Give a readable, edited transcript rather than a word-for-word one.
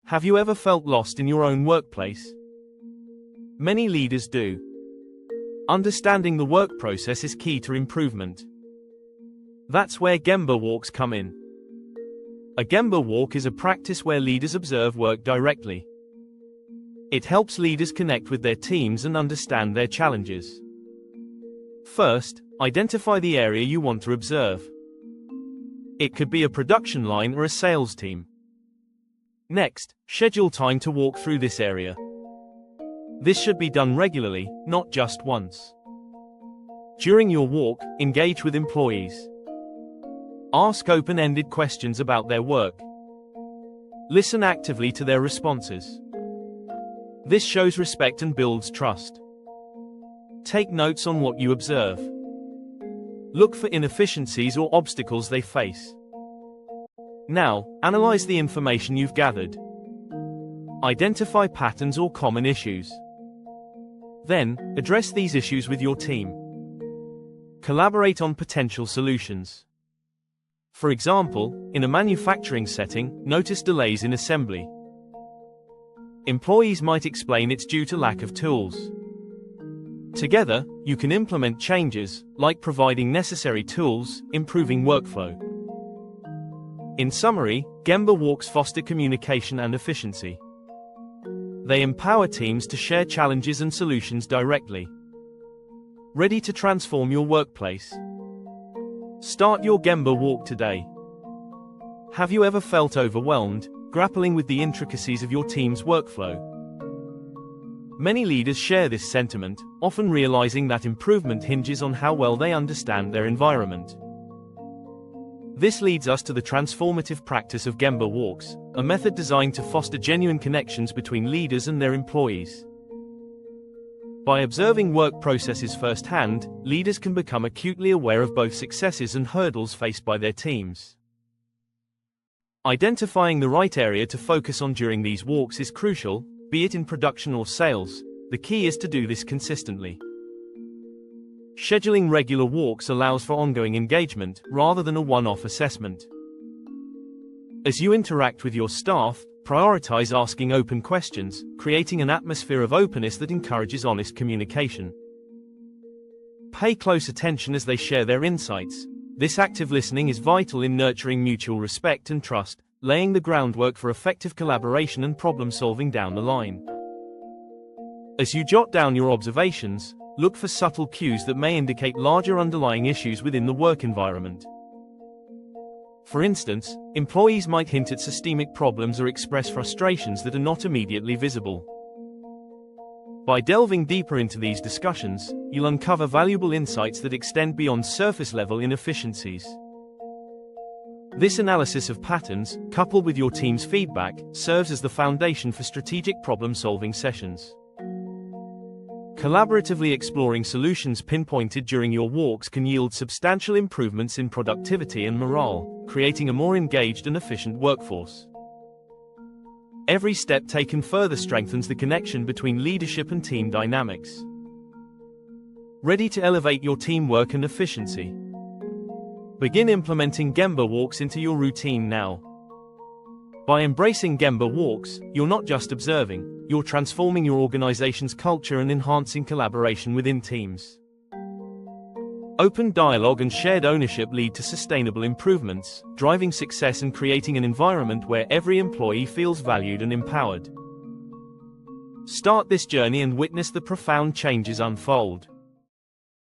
Have you ever felt lost in your own workplace? Many leaders do. Understanding the work process is key to improvement. That's where Gemba Walks come in. A Gemba Walk is a practice where leaders observe work directly. It helps leaders connect with their teams and understand their challenges. First, identify the area you want to observe. It could be a production line or a sales team. Next, schedule time to walk through this area. This should be done regularly, not just once. During your walk, engage with employees. Ask open-ended questions about their work. Listen actively to their responses. This shows respect and builds trust. Take notes on what you observe. Look for inefficiencies or obstacles they face. Now, analyze the information you've gathered. Identify patterns or common issues. Then, address these issues with your team. Collaborate on potential solutions. For example, in a manufacturing setting, notice delays in assembly. Employees might explain it's due to lack of tools. Together, you can implement changes, like providing necessary tools, improving workflow. In summary, Gemba Walks foster communication and efficiency. They empower teams to share challenges and solutions directly. Ready to transform your workplace? Start your Gemba Walk today. Have you ever felt overwhelmed, grappling with the intricacies of your team's workflow? Many leaders share this sentiment, often realizing that improvement hinges on how well they understand their environment. This leads us to the transformative practice of Gemba Walks, a method designed to foster genuine connections between leaders and their employees. By observing work processes firsthand, leaders can become acutely aware of both successes and hurdles faced by their teams. Identifying the right area to focus on during these walks is crucial, be it in production or sales. The key is to do this consistently. Scheduling regular walks allows for ongoing engagement, rather than a one-off assessment. As you interact with your staff, prioritize asking open questions, creating an atmosphere of openness that encourages honest communication. Pay close attention as they share their insights. This active listening is vital in nurturing mutual respect and trust, laying the groundwork for effective collaboration and problem-solving down the line. As you jot down your observations, look for subtle cues that may indicate larger underlying issues within the work environment. For instance, employees might hint at systemic problems or express frustrations that are not immediately visible. By delving deeper into these discussions, you'll uncover valuable insights that extend beyond surface-level inefficiencies. This analysis of patterns, coupled with your team's feedback, serves as the foundation for strategic problem-solving sessions. Collaboratively exploring solutions pinpointed during your walks can yield substantial improvements in productivity and morale, creating a more engaged and efficient workforce. Every step taken further strengthens the connection between leadership and team dynamics. Ready to elevate your teamwork and efficiency? Begin implementing Gemba Walks into your routine now. By embracing Gemba Walks, you're not just observing, you're transforming your organization's culture and enhancing collaboration within teams. Open dialogue and shared ownership lead to sustainable improvements, driving success and creating an environment where every employee feels valued and empowered. Start this journey and witness the profound changes unfold.